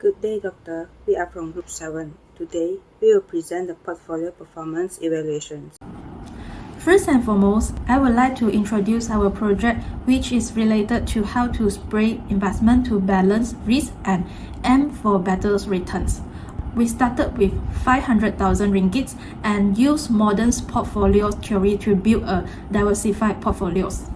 Good day, Doctor. We are from Group 7. Today, we will present the portfolio performance evaluations. First and foremost, I would like to introduce our project, which is related to how to spread investment to balance risk and aim for better returns. We started with 500,000 ringgit and used modern portfolio theory to build a diversified portfolios.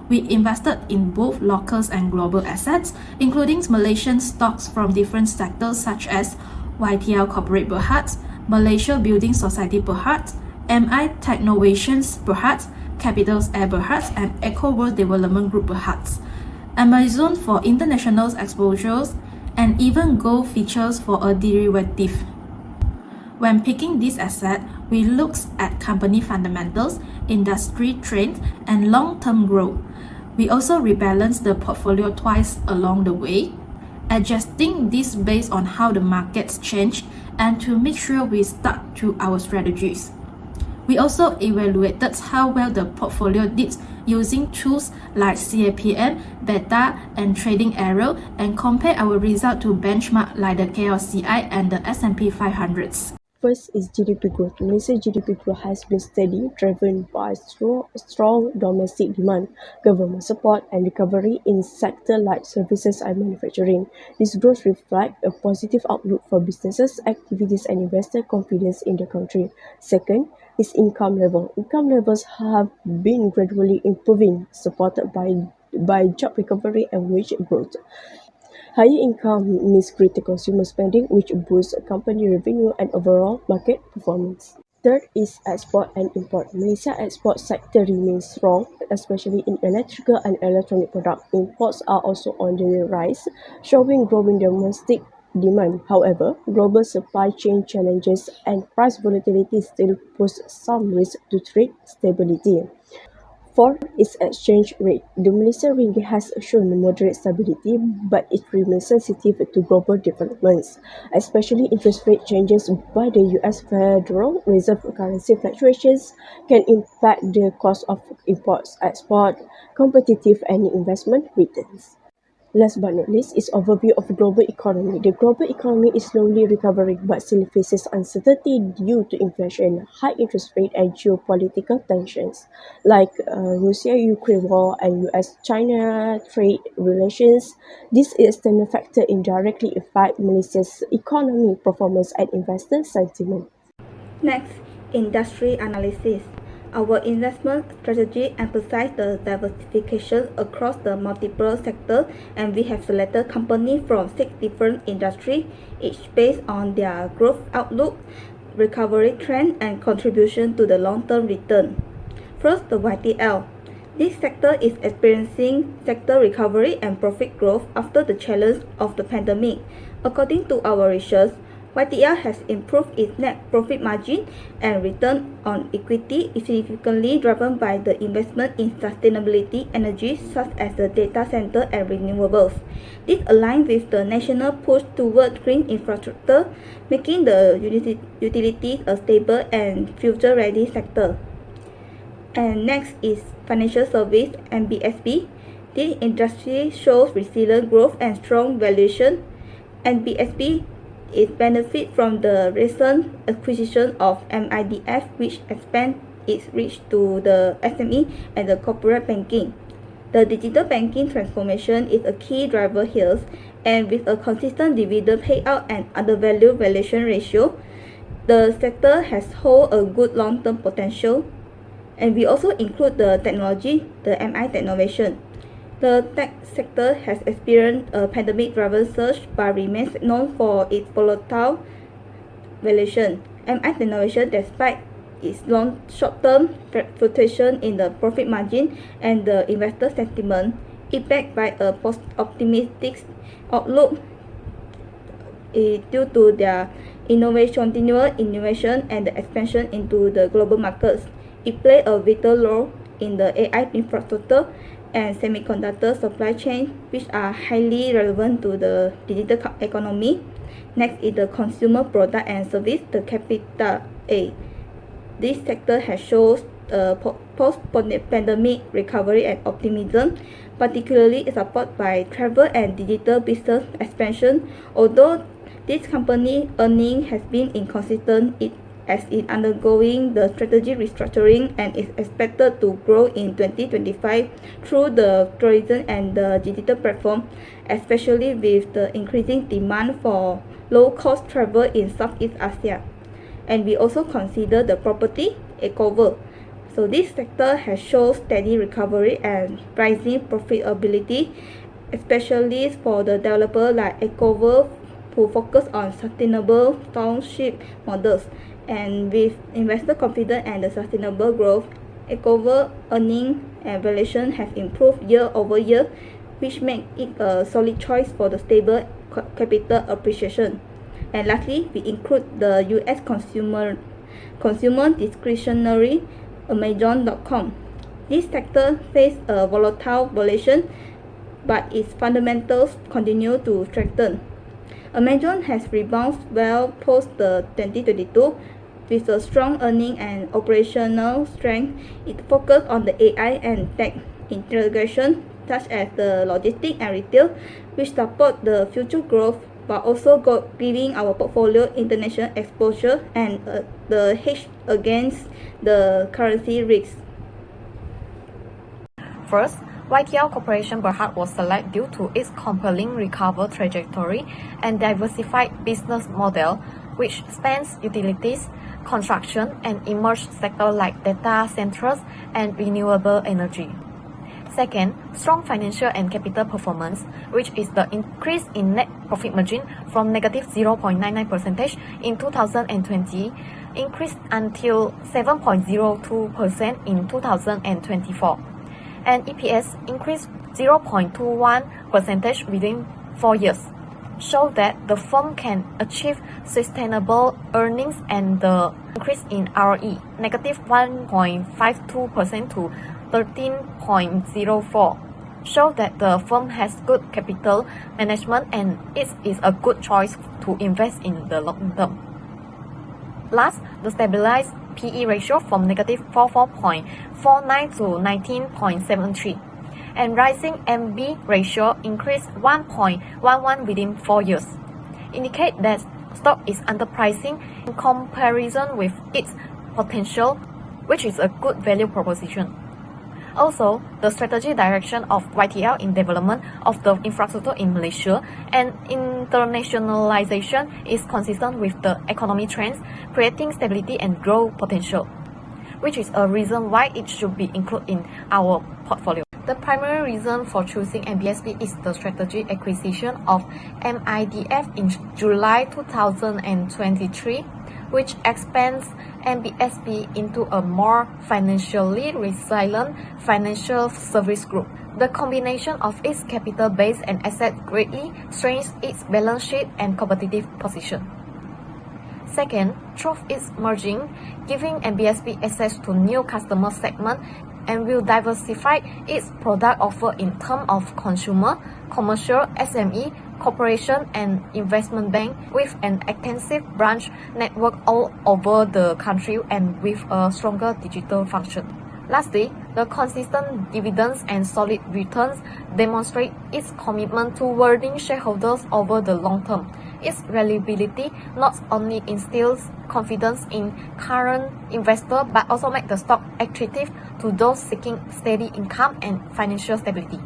We invested in both local and global assets, including Malaysian stocks from different sectors such as YTL Corporate Berhad, Malaysia Building Society Berhad, MI Technovations Berhad, Capitals Air Berhad, and Eco World Development Group Berhad, Amazon for international exposures, and even gold features for a derivative. When picking this asset, we look at company fundamentals, industry trends, and long-term growth. We also rebalance the portfolio twice along the way, adjusting this based on how the markets change and to make sure we stuck to our strategies. We also evaluated how well the portfolio did using tools like CAPM, Beta, and Trading Arrow, and compare our result to benchmark like the KLCI and the S&P 500s. First is GDP growth. Malaysia's GDP growth has been steady, driven by strong domestic demand, government support, and recovery in sectors like services and manufacturing. This growth reflects a positive outlook for businesses, activities, and investor confidence in the country. Second is income level. Income levels have been gradually improving, supported by job recovery and wage growth. Higher income means greater consumer spending, which boosts company revenue and overall market performance. Third is export and import. Malaysia's export sector remains strong, especially in electrical and electronic products. Imports are also on the rise, showing growing domestic demand. However, global supply chain challenges and price volatility still pose some risk to trade stability. Fourth is exchange rate. The Malaysian ringgit has shown moderate stability, but it remains sensitive to global developments, especially interest rate changes by the US Federal Reserve. Currency fluctuations can impact the cost of imports, export, competitive and investment returns. Last but not least is overview of the global economy. The global economy is slowly recovering but still faces uncertainty due to inflation, high interest rate, and geopolitical tensions like Russia-Ukraine war and US-China trade relations. These external factors indirectly affect Malaysia's economy performance and investor sentiment. Next, industry analysis. Our investment strategy emphasizes the diversification across the multiple sectors, and we have selected companies from 6 different industries, each based on their growth outlook, recovery trend, and contribution to the long-term return. First, the YTL. This sector is experiencing sector recovery and profit growth after the challenge of the pandemic. According to our research, YTL has improved its net profit margin and return on equity, significantly driven by the investment in sustainability energy such as the data center and renewables. This aligns with the national push toward green infrastructure, making the utilities a stable and future-ready sector. And next is financial service and BSP. This industry shows resilient growth and strong valuation, and BSP it benefits from the recent acquisition of MIDF, which expands its reach to the SME and the corporate banking. The digital banking transformation is a key driver here, and with a consistent dividend payout and undervalued valuation ratio, the sector has hold a good long-term potential. And we also include the technology, the MI Technovation. The tech sector has experienced a pandemic-driven surge but remains known for its volatile valuation. MI Technovation, despite its short-term fluctuation in the profit margin and the investor sentiment, is backed by a optimistic outlook due to their continual innovation and the expansion into the global markets. It plays a vital role in the AI infrastructure and semiconductor supply chain, which are highly relevant to the digital economy. Next is the consumer product and service, the Capital A. This sector has shown post-pandemic recovery and optimism, particularly supported by travel and digital business expansion. Although this company earnings has been inconsistent as it undergoing the strategy restructuring and is expected to grow in 2025 through the tourism and the digital platform, especially with the increasing demand for low-cost travel in Southeast Asia. And we also consider the property Ecover. So this sector has shown steady recovery and rising profitability, especially for the developer like Ecover who focus on sustainable township models. And with investor confidence and the sustainable growth, Ecover earnings and valuation have improved year over year, which make it a solid choice for the stable capital appreciation. And lastly, we include the US consumer discretionary Amazon.com. This sector faces a volatile valuation, but its fundamentals continue to strengthen. Amazon has rebounded well post the 2022 with a strong earning and operational strength. It focused on the AI and tech integration such as the logistics and retail, which support the future growth, but also giving our portfolio international exposure and the hedge against the currency risks. First, YTL Corporation Berhad was selected due to its compelling recovery trajectory and diversified business model, which spans utilities, construction, and emerging sectors like data centers and renewable energy. Second, strong financial and capital performance, which is the increase in net profit margin from negative 0.99% in 2020 increased until 7.02% in 2024. And EPS increased 0.21% within 4 years, show that the firm can achieve sustainable earnings, and the increase in ROE, negative 1.52% to 13.04, show that the firm has good capital management and it is a good choice to invest in the long term. Last, the stabilized PE ratio from negative 44.49 to 19.73, and rising MB ratio increased 1.11 within 4 years, indicate that stock is underpricing in comparison with its potential, which is a good value proposition. Also, the strategy direction of YTL in development of the infrastructure in Malaysia and internationalization is consistent with the economy trends, creating stability and growth potential, which is a reason why it should be included in our portfolio. The primary reason for choosing MBSP is the strategic acquisition of MIDF in July 2023, which expands MBSP into a more financially resilient financial service group. The combination of its capital base and assets greatly strengthens its balance sheet and competitive position. Second, through its merging, giving MBSP access to new customer segments and will diversify its product offer in terms of consumer, commercial, SME, corporation, and investment bank, with an extensive branch network all over the country and with a stronger digital function. Lastly, the consistent dividends and solid returns demonstrate its commitment to rewarding shareholders over the long term. Its reliability not only instills confidence in current investors but also makes the stock attractive to those seeking steady income and financial stability.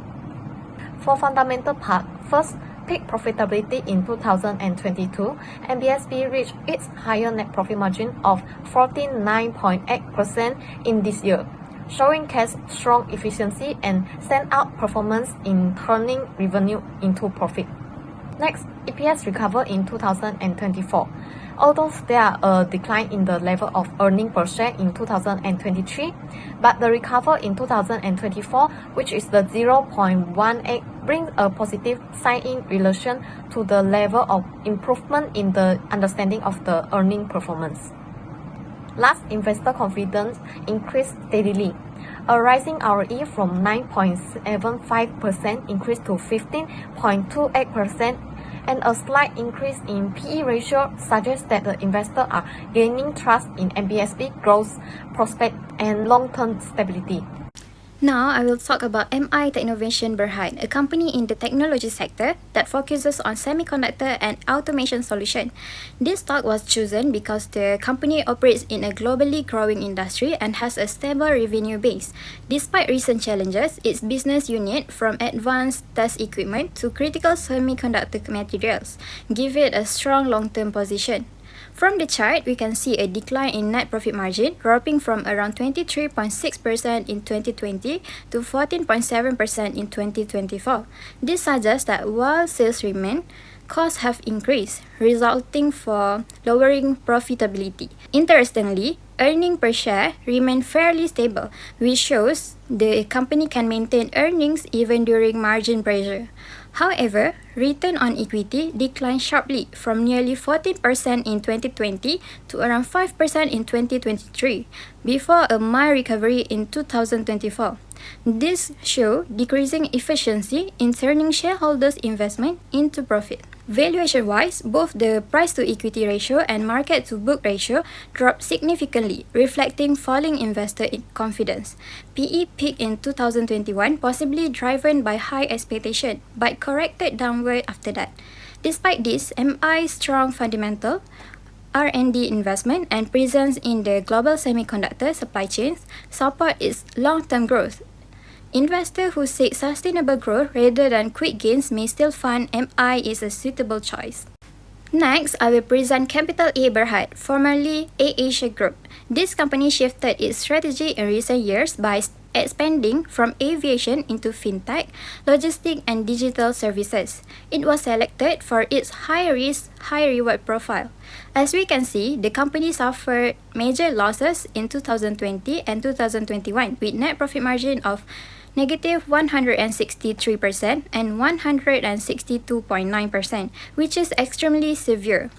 For fundamental part, first, peak profitability in 2022, MBSP reached its higher net profit margin of 49.8% in this year, showing case strong efficiency and standout performance in turning revenue into profit. Next, EPS recovered in 2024. Although there are a decline in the level of earnings per share in 2023, but the recovery in 2024, which is the 0.18, brings a positive sign in relation to the level of improvement in the understanding of the earning performance. Last, investor confidence increased steadily. A rising ROE from 9.75% increased to 15.28%, and a slight increase in PE ratio suggests that the investors are gaining trust in MBSP growth prospect and long-term stability. Now, I will talk about MI Technovation Berhad, a company in the technology sector that focuses on semiconductor and automation solution. This stock was chosen because the company operates in a globally growing industry and has a stable revenue base. Despite recent challenges, its business unit, from advanced test equipment to critical semiconductor materials, give it a strong long-term position. From the chart, we can see a decline in net profit margin, dropping from around 23.6% in 2020 to 14.7% in 2024. This suggests that while sales remain, costs have increased, resulting for lowering profitability. Interestingly, earnings per share remain fairly stable, which shows the company can maintain earnings even during margin pressure. However, return on equity declined sharply from nearly 14% in 2020 to around 5% in 2023, before a mild recovery in 2024. This shows decreasing efficiency in turning shareholders' investment into profit. Valuation-wise, both the price-to-equity ratio and market-to-book ratio dropped significantly, reflecting falling investor confidence. PE peaked in 2021, possibly driven by high expectation, but corrected downward after that. Despite this, MI's strong fundamental, R&D investment and presence in the global semiconductor supply chains support its long-term growth. Investors who seek sustainable growth rather than quick gains may still find MI is a suitable choice. Next, I will present Capital A Berhad, formerly A Asia Group. This company shifted its strategy in recent years by expanding from aviation into fintech, logistics, and digital services. It was selected for its high-risk, high-reward profile. As we can see, the company suffered major losses in 2020 and 2021 with net profit margin of negative 163% and 162.9%, which is extremely severe.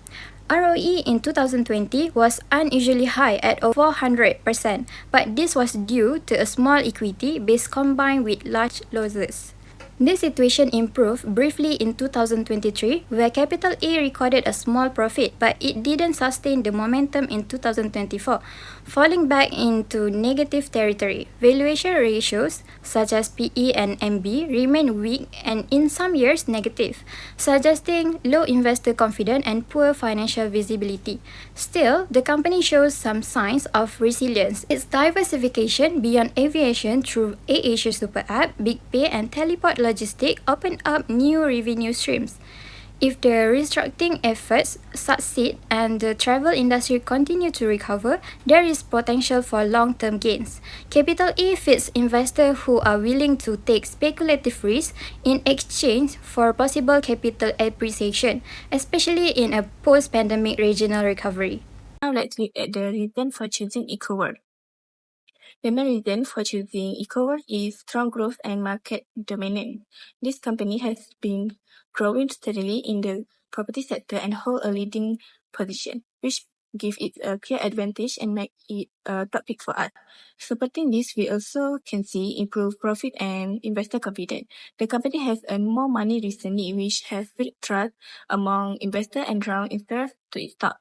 ROE in 2020 was unusually high at over 400%, but this was due to a small equity base combined with large losses. This situation improved briefly in 2023, where Capital A recorded a small profit, but it didn't sustain the momentum in 2024, falling back into negative territory. Valuation ratios, such as PE and MB, remain weak and in some years negative, suggesting low investor confidence and poor financial visibility. Still, the company shows some signs of resilience. Its diversification beyond aviation through AirAsia Super App, BigPay, and Teleport Logistics open up new revenue streams. If the restructuring efforts succeed and the travel industry continue to recover, there is potential for long-term gains. Capital A fits investors who are willing to take speculative risks in exchange for possible capital appreciation, especially in a post-pandemic regional recovery. Now let's look at the reason for choosing EcoWorld. The main reason for choosing EcoWorld is strong growth and market dominance. This company has been growing steadily in the property sector and hold a leading position, which give it a clear advantage and make it a top pick for us. Supporting this, we also can see improved profit and investor confidence. The company has earned more money recently, which has built trust among investors and drawn interest to its stock.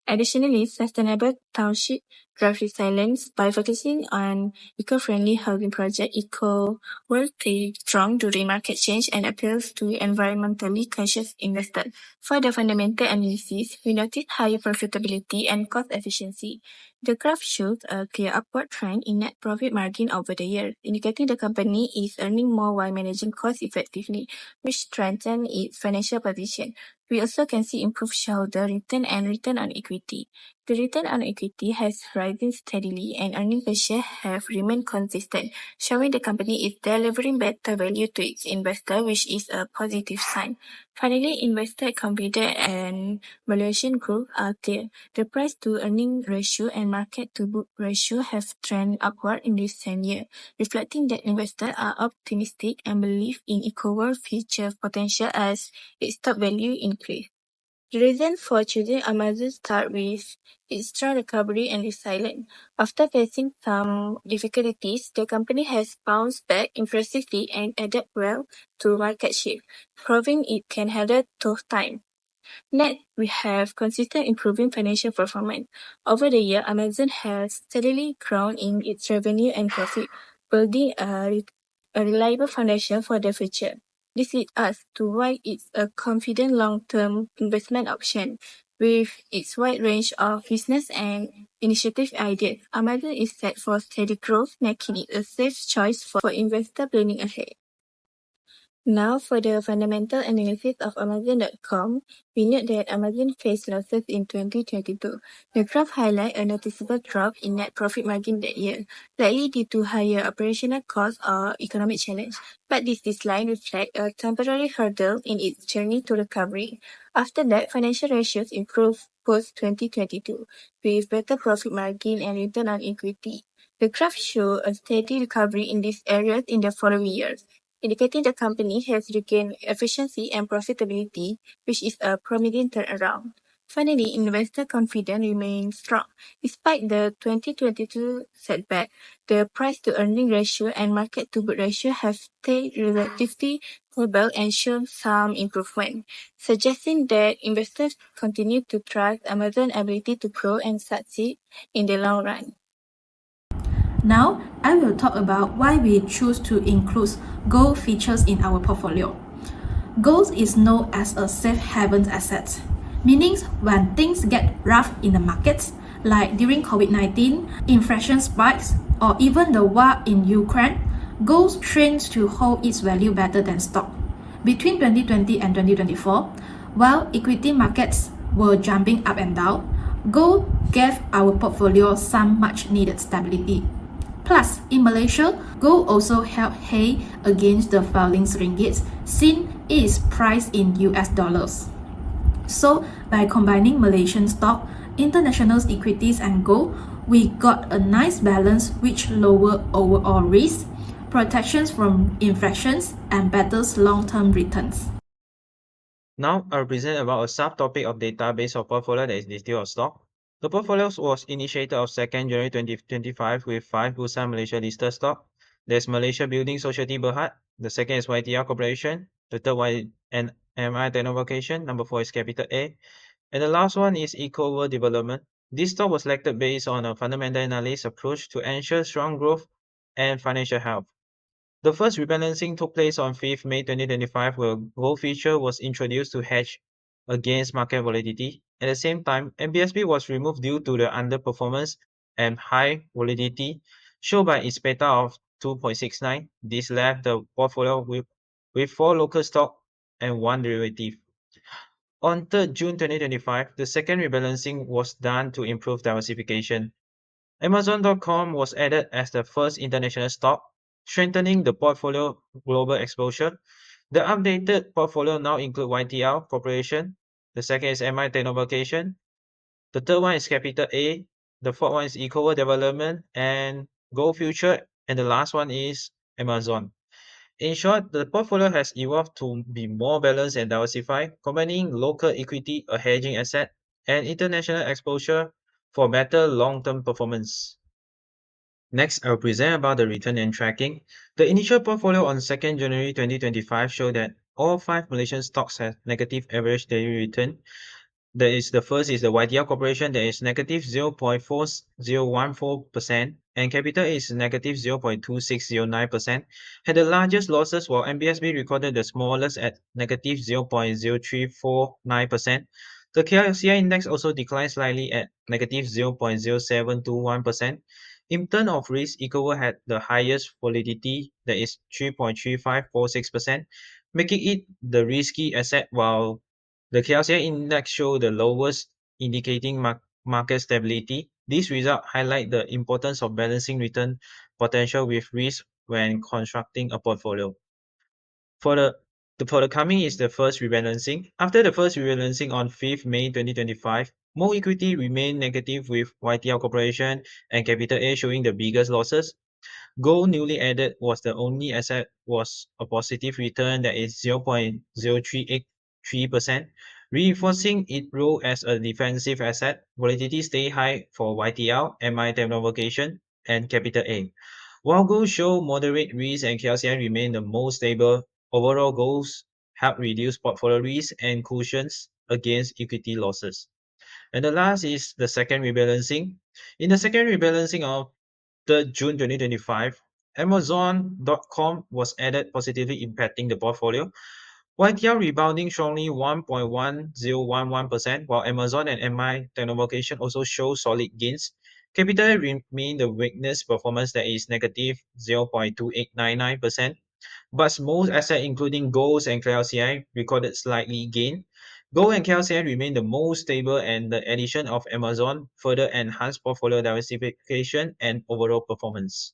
Additionally, sustainable township drive resilience by focusing on eco-friendly housing projects. Eco will stay strong during market change and appeals to environmentally conscious investors. For the fundamental analysis, we notice higher profitability and cost efficiency. The graph shows a clear upward trend in net profit margin over the years, indicating the company is earning more while managing costs effectively, which strengthens its financial position. We also can see improved shareholder return and return on equity. The return on equity has risen steadily and earnings per share have remained consistent, showing the company is delivering better value to its investor, which is a positive sign. Finally, investor confidence and valuation growth are clear. The price to earning ratio and market to book ratio have trended upward in recent years, reflecting that investors are optimistic and believe in EcoWorld's future potential as its stock value increases. The reason for choosing Amazon start with its strong recovery and resilience. After facing some difficulties, the company has bounced back impressively and adapted well to market shift, proving it can handle tough times. Next, we have consistent improving financial performance. Over the year, Amazon has steadily grown in its revenue and profit, building a reliable foundation for the future. This leads us to why it's a confident long-term investment option. With its wide range of business and initiative ideas, Amazon is set for steady growth, making it a safe choice for investor planning ahead. Now for the fundamental analysis of Amazon.com, we note that Amazon faced losses in 2022. The graph highlights a noticeable drop in net profit margin that year, likely due to higher operational costs or economic challenge. But this decline reflects a temporary hurdle in its journey to recovery. After that, financial ratios improved post-2022, with better profit margin and return on equity. The graph shows a steady recovery in these areas in the following years, indicating the company has regained efficiency and profitability, which is a promising turnaround. Finally, investor confidence remains strong. Despite the 2022 setback, the price-to-earning ratio and market-to-book ratio have stayed relatively stable and shown some improvement, suggesting that investors continue to trust Amazon's ability to grow and succeed in the long run. Now, I will talk about why we choose to include gold features in our portfolio. Gold is known as a safe haven asset, meaning when things get rough in the markets, like during COVID-19, inflation spikes, or even the war in Ukraine, gold tends to hold its value better than stock. Between 2020 and 2024, while equity markets were jumping up and down, gold gave our portfolio some much-needed stability. Plus, in Malaysia, gold also held high against the falling ringgit since it is priced in US dollars. So, by combining Malaysian stock, international equities and gold, we got a nice balance which lower overall risk, protections from inflations, and better long-term returns. Now, I'll present about a subtopic of database of portfolio that is detailed of stock. The portfolio was initiated on 2nd January 2025 with 5 Bursa Malaysia listed stock. There's Malaysia Building Society Berhad. The second is YTR Corporation. The third one is MI Technovocation. Number 4 is Capital A. And the last one is Eco Development. This stock was selected based on a fundamental analysis approach to ensure strong growth and financial health. The first rebalancing took place on 5th May 2025, where gold feature was introduced to hedge against market volatility. At the same time, MBSP was removed due to the underperformance and high volatility shown by its beta of 2.69. This left the portfolio with 4 local stock and 1 derivative. On 3rd June 2025, the second rebalancing was done to improve diversification. Amazon.com was added as the first international stock, strengthening the portfolio global exposure. The updated portfolio now includes YTL Corporation. The second is MI Technovocation. The third one is Capital A. The fourth one is Eco Development and Gold Future. And the last one is Amazon. In short, the portfolio has evolved to be more balanced and diversified, combining local equity, a hedging asset, and international exposure for better long-term performance. Next, I'll present about the return and tracking. The initial portfolio on 2nd January 2025 showed that all 5 Malaysian stocks have negative average daily return. The first is the YTL Corporation that is negative 0.4014%, and Capital is negative 0.2609%. Had the largest losses, while MBSB recorded the smallest at negative 0.0349%. The KLCI index also declined slightly at negative 0.0721%. In terms of risk, Ecoworld had the highest volatility, that is 3.3546%, making it the risky asset, while the KLCI index showed the lowest, indicating market stability. These results highlight the importance of balancing return potential with risk when constructing a portfolio. For the coming is the first rebalancing. After the first rebalancing on 5th May 2025, more equity remained negative with YTL Corporation and Capital A showing the biggest losses. Gold newly added was the only asset was a positive return, that is 0.0383%, Reinforcing its role as a defensive asset, volatility stay high for YTL, MI Technolocation, and Capital A. While gold show moderate risk and KLCI remain the most stable, overall goals help reduce portfolio risk and cushions against equity losses. And the last is the second rebalancing. In the second rebalancing of 3rd June 2025, Amazon.com was added, positively impacting the portfolio. YTL rebounding strongly 1.1011%, while Amazon and MI Technolocation also show solid gains. Capital remain the weakness performance that is negative 0.2899%, but most assets including gold and KLCI recorded slightly gain. Gold and KLCI remain the most stable, and the addition of Amazon further enhanced portfolio diversification and overall performance.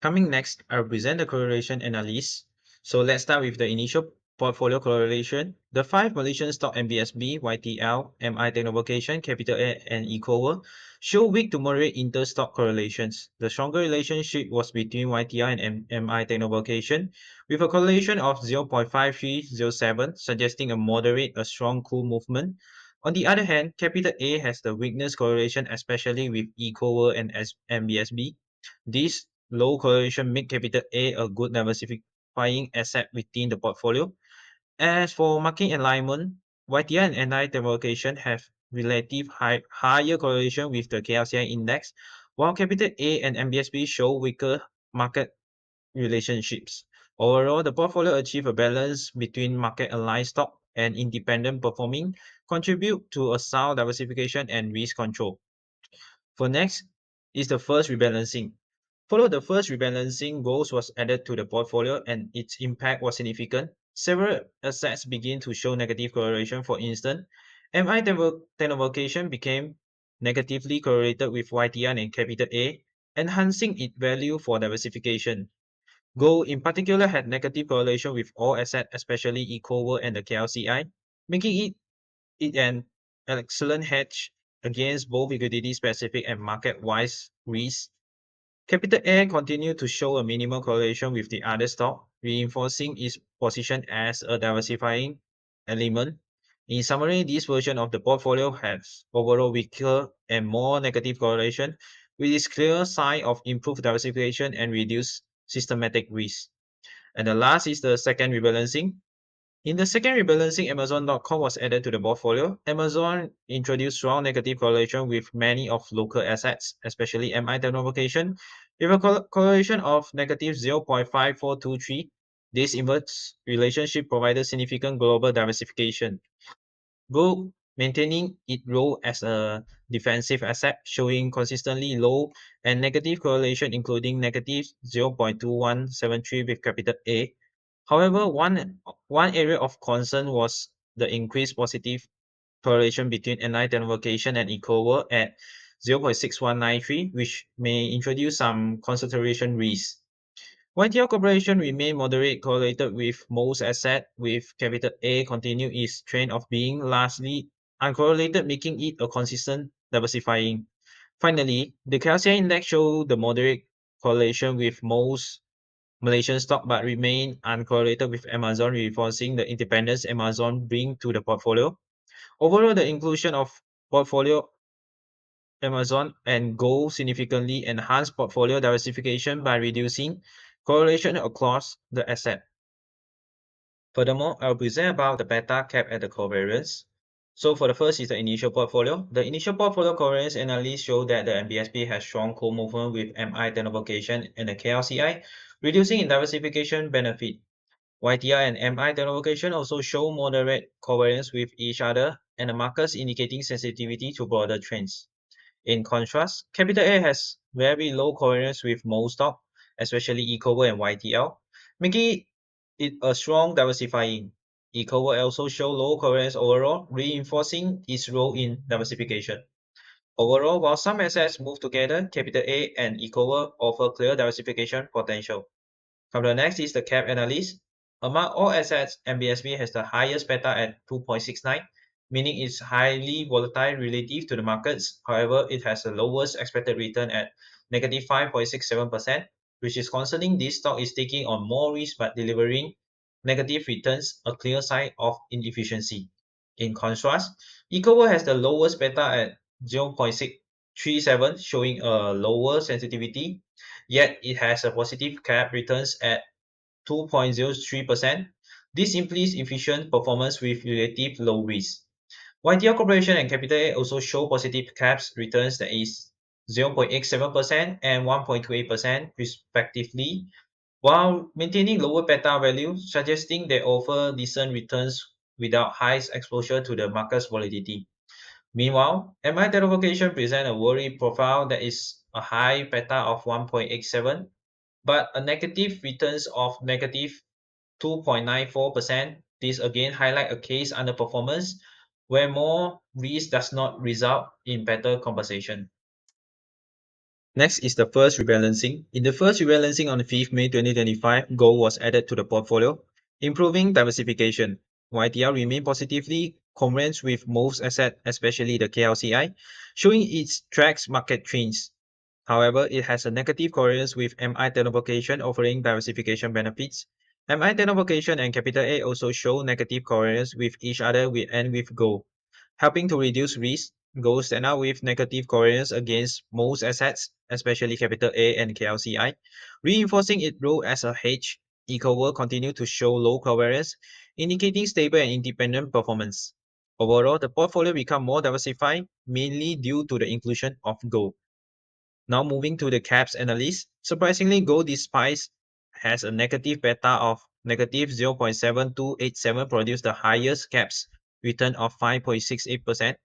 Coming next, I'll present the correlation analysis. So let's start with the initial portfolio correlation. The five Malaysian stock MBSB, YTL, MI Technolocation, Capital A, and Ecoworld show weak to moderate inter-stock correlations. The stronger relationship was between YTL and MI Technolocation, with a correlation of 0.5307, suggesting a moderate, a strong cool movement. On the other hand, Capital A has the weakness correlation, especially with Ecoworld and MBSB. This low correlation make Capital A a good diversifying asset within the portfolio. As for market alignment, YTI and NI allocation have relative higher correlation with the KLCI index, while Capital A and MBSB show weaker market relationships. Overall, the portfolio achieved a balance between market aligned stock and independent performing, contribute to a sound diversification and risk control. For next is the first rebalancing. Follow the first rebalancing, goals was added to the portfolio and its impact was significant. Several assets begin to show negative correlation. For instance, MI Technolocation became negatively correlated with YTN and Capital A, enhancing its value for diversification. Gold in particular had negative correlation with all assets, especially EcoWorld and the KLCI, making it an excellent hedge against both liquidity-specific and market-wise risks. Capital A continued to show a minimal correlation with the other stock, reinforcing its position as a diversifying element. In summary, this version of the portfolio has overall weaker and more negative correlation, with its clear sign of improved diversification and reduced systematic risk. And the last is the second rebalancing. In the second rebalancing, Amazon.com was added to the portfolio. Amazon introduced strong negative correlation with many of local assets, especially MI Technolocation, with a correlation of negative 0.5423. This inverse relationship provided significant global diversification. Gold maintaining its role as a defensive asset, showing consistently low and negative correlation, including negative 0.2173 with capital A. However, one area of concern was the increased positive correlation between anti-identification and equal at 0.6193, which may introduce some concentration risk. YTL Corporation remained moderate correlated with most assets, with capital A continue its trend of being largely uncorrelated, making it a consistent diversifying. Finally, the KLCI index showed the moderate correlation with most Malaysian stock but remain uncorrelated with Amazon, reinforcing the independence Amazon bring to the portfolio. Overall, the inclusion of portfolio Amazon and Gold significantly enhanced portfolio diversification by reducing correlation across the asset. Furthermore, I'll present about the beta cap and the covariance. So for the first is the initial portfolio. The initial portfolio covariance analysis show that the MBSP has strong co-movement with MI Technolocation and the KLCI, reducing in diversification benefit. YTI and MI Technolocation also show moderate covariance with each other, and the markers indicating sensitivity to broader trends. In contrast, Capital A has very low covariance with most stock, especially EcoWorld and YTL, making it a strong diversifying. EcoWorld also show low covariance overall, reinforcing its role in diversification. Overall, while some assets move together, Capital A and EcoWorld offer clear diversification potential. Come to the next is the cap analysis. Among all assets, MBSB has the highest beta at 2.69, meaning it's highly volatile relative to the markets. However, it has the lowest expected return at negative 5.67%, which is concerning. This stock is taking on more risk but delivering negative returns, a clear sign of inefficiency. In contrast, EcoWorld has the lowest beta at 0.637, showing a lower sensitivity, yet it has a positive cap returns at 2.03%. This implies efficient performance with relative low risk. YTL Corporation and Capital A also show positive caps returns that is 0.87% and 1.28% respectively, while maintaining lower beta value, suggesting they offer decent returns without high exposure to the market's volatility. Meanwhile, MI Televocation present a worry profile that is a high beta of 1.87, but a negative returns of negative 2.94%. This again highlight a case underperformance where more risk does not result in better compensation. Next is the first rebalancing. In the first rebalancing on the 5th May 2025, gold was added to the portfolio, improving diversification. YTL remained positively congruent with most assets, especially the KLCI, showing it tracks market trends. However, it has a negative correlation with MI Televocation offering diversification benefits. MI Televocation and Capital A also show negative correlations with each other and with gold, helping to reduce risk. Gold stand out with negative correlations against most assets, especially Capital A and KLCI, reinforcing its role as a hedge. EcoWorld continue to show low covariance, indicating stable and independent performance. Overall, the portfolio become more diversified, mainly due to the inclusion of gold. Now moving to the caps analysis, surprisingly gold despite has a negative beta of negative 0.7287 produced the highest caps return of 5.68%.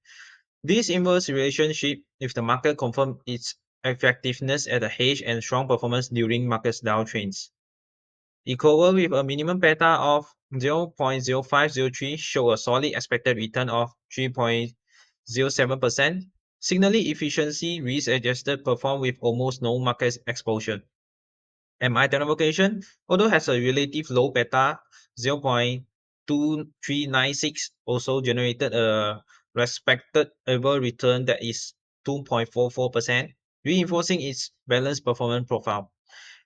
This inverse relationship if the market confirms its effectiveness at a hedge and strong performance during market downtrends. EcoWorld with a minimum beta of 0.0503 show a solid expected return of 3.07%, signaling efficiency risk-adjusted perform with almost no market exposure. MI Televocation, although has a relative low beta 0.2396, also generated a respectable return that is 2.44%, reinforcing its balanced performance profile.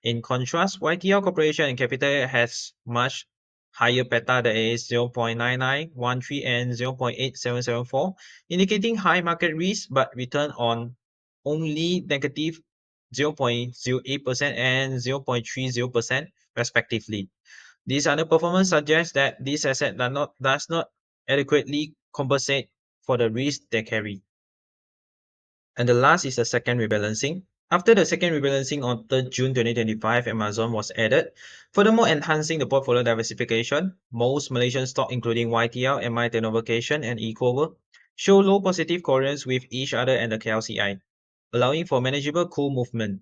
In contrast, YTL Corporation and Capital has much higher beta that is 0.9913 and 0.8774, indicating high market risk but return on only negative 0.08% and 0.30% respectively. This underperformance suggests that this asset does not adequately compensate for the risk they carry. And the last is the second rebalancing. After the second rebalancing on 3rd June 2025, Amazon was added, furthermore enhancing the portfolio diversification. Most Malaysian stocks including YTL, MI Televocation, and EcoWorld show low positive correlations with each other and the KLCI, allowing for manageable cool movement.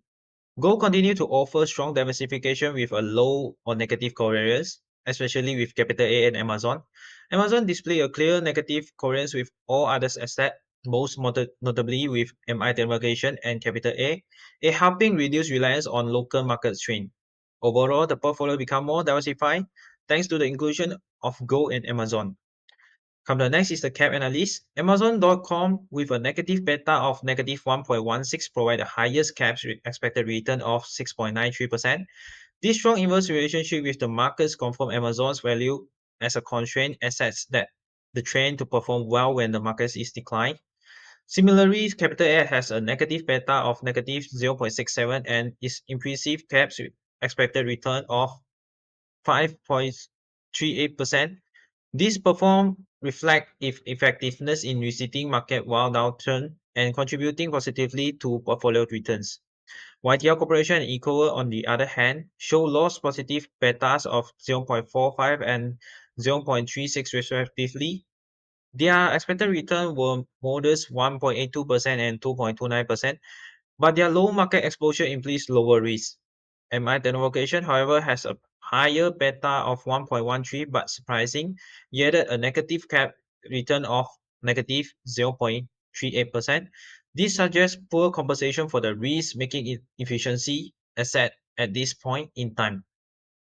Gold continued to offer strong diversification with a low or negative correlations, especially with Capital A and Amazon. Amazon display a clear negative correlation with all other assets, most notably with MI Televocation and Capital A, helping reduce reliance on local market trend. Overall, the portfolio become more diversified thanks to the inclusion of gold and Amazon. Come the next is the cap analysis. Amazon.com with a negative beta of negative 1.16 provide the highest caps expected return of 6.93%. This strong inverse relationship with the markets confirm Amazon's value as a constrained assets that the trend to perform well when the market is declined. Similarly, Capital A has a negative beta of negative 0.67 and its impressive caps expected return of 5.38%. This perform reflect effectiveness in visiting market while downturn and contributing positively to portfolio returns. YTL Corporation and EcoWorld, on the other hand, show loss positive betas of 0.45 and 0.36 respectively. Their expected return were modest 1.82% and 2.29%, but their low market exposure implies lower risk. MI Televocation, however, has a higher beta of 1.13 but surprising, yielded a negative cap return of negative 0.38%. This suggests poor compensation for the risk, making it efficiency asset at this point in time.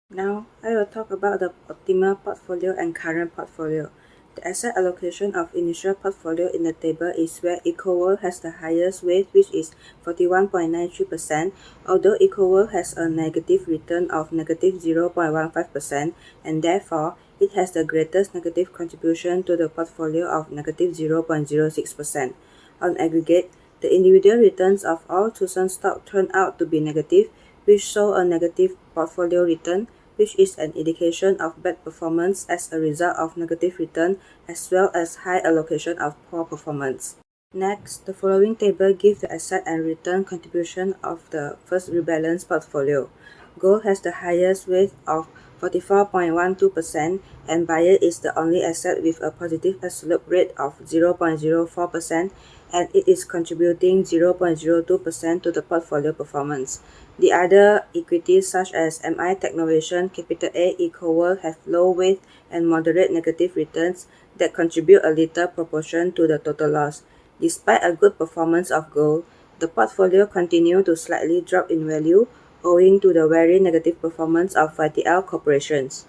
Now, I will talk about the optimal portfolio and current portfolio. The asset allocation of initial portfolio in the table is where EcoWorld has the highest weight, which is 41.93%, although EcoWorld has a negative return of negative 0.15%, and therefore it has the greatest negative contribution to the portfolio of negative 0.06%. On aggregate, the individual returns of all chosen stocks turned out to be negative, which show a negative portfolio return, which is an indication of bad performance as a result of negative return as well as high allocation of poor performance. Next, the following table gives the asset and return contribution of the first rebalance portfolio. Gold has the highest weight of 44.12% and buyer is the only asset with a positive absolute rate of 0.04% and it is contributing 0.02% to the portfolio performance. The other equities such as MI Technovation, Capital A, EcoWorld have low weight and moderate negative returns that contribute a little proportion to the total loss. Despite a good performance of gold, the portfolio continued to slightly drop in value owing to the very negative performance of YTL corporations.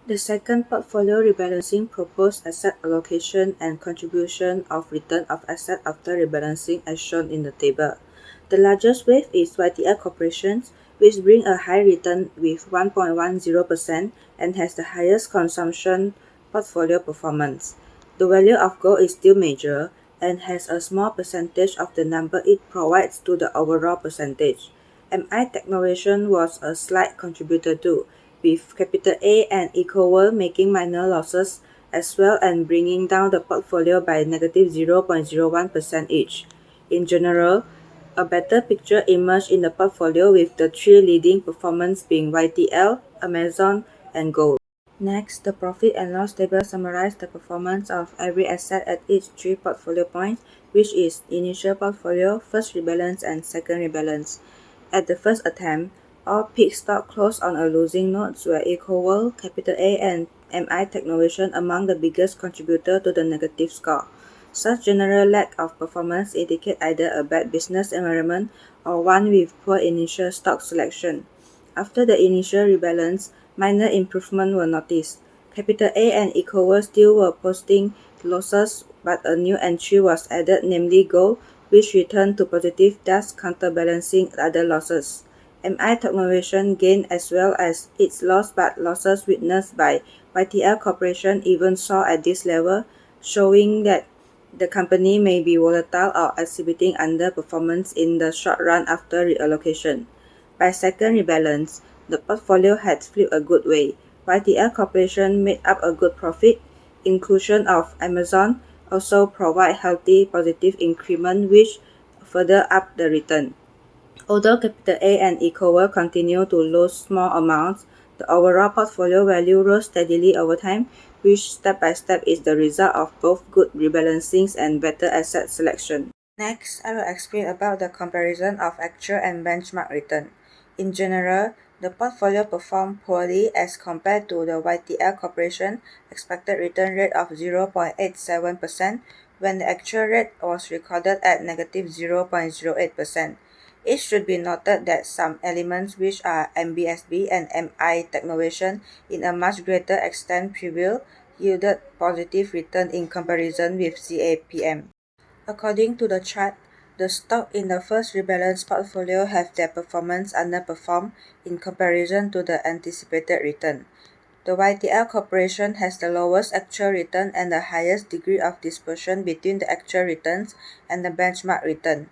The second portfolio rebalancing proposed asset allocation and contribution of return of asset after rebalancing as shown in the table. The largest wave is YTL corporations, which bring a high return with 1.10% and has the highest consumption portfolio performance. The value of gold is still major and has a small percentage of the number it provides to the overall percentage. MI Technovation was a slight contributor too, with Capital A and EcoWorld making minor losses as well and bringing down the portfolio by negative 0.01% each. In general, a better picture emerged in the portfolio with the three leading performers being YTL, Amazon, and Gold. Next, the profit and loss table summarizes the performance of every asset at each three portfolio points, which is initial portfolio, first rebalance, and second rebalance. At the first attempt, all peak stocks closed on a losing note were EcoWorld, Capital A, and MI Technovation among the biggest contributors to the negative score. Such general lack of performance indicate either a bad business environment or one with poor initial stock selection. After the initial rebalance, minor improvements were noticed. Capital A and EcoWorld still were posting losses, but a new entry was added, namely Gold, which returned to positive, thus counterbalancing other losses. MI Technovation gained as well as its loss, but losses witnessed by YTL Corporation even saw at this level, showing that the company may be volatile or exhibiting underperformance in the short run after reallocation. By second rebalance, the portfolio had flipped a good way. YTL Corporation made up a good profit. Inclusion of Amazon also provide healthy positive increment which further up the return. Although Capital A and EcoWorld continue to lose small amounts, the overall portfolio value rose steadily over time, which step by step is the result of both good rebalancings and better asset selection. Next, I will explain about the comparison of actual and benchmark return. In general, the portfolio performed poorly as compared to the YTL Corporation expected return rate of 0.87% when the actual rate was recorded at negative 0.08%. It should be noted that some elements which are MBSB and MI Technovation in a much greater extent prevail yielded positive return in comparison with CAPM. According to the chart, the stock in the first rebalance portfolio have their performance underperformed in comparison to the anticipated return. The YTL Corporation has the lowest actual return and the highest degree of dispersion between the actual returns and the benchmark return.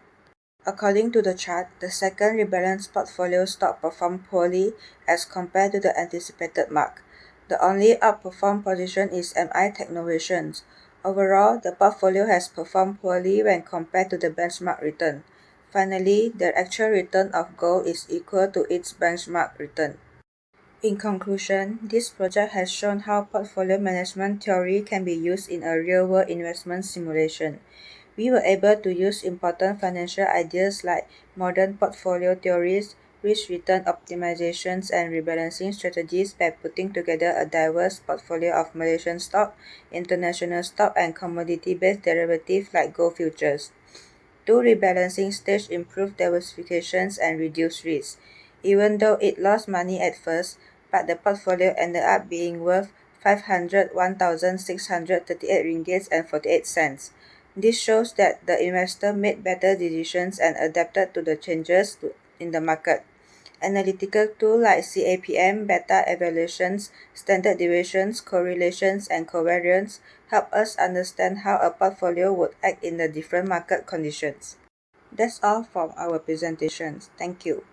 According to the chart, the second rebalance portfolio stock performed poorly as compared to the anticipated mark. The only outperformed position is MI Technovations. Overall, the portfolio has performed poorly when compared to the benchmark return. Finally, the actual return of gold is equal to its benchmark return. In conclusion, this project has shown how portfolio management theory can be used in a real-world investment simulation. We were able to use important financial ideas like modern portfolio theories, risk return optimizations, and rebalancing strategies by putting together a diverse portfolio of Malaysian stock, international stock, and commodity-based derivatives like gold futures. Two rebalancing stage improved diversifications and reduced risk. Even though it lost money at first, but the portfolio ended up being worth 501,638 ringgit and 48 cents. This shows that the investor made better decisions and adapted to the changes in the market. Analytical tools like CAPM, beta evaluations, standard deviations, correlations, and covariance help us understand how a portfolio would act in the different market conditions. That's all from our presentations. Thank you.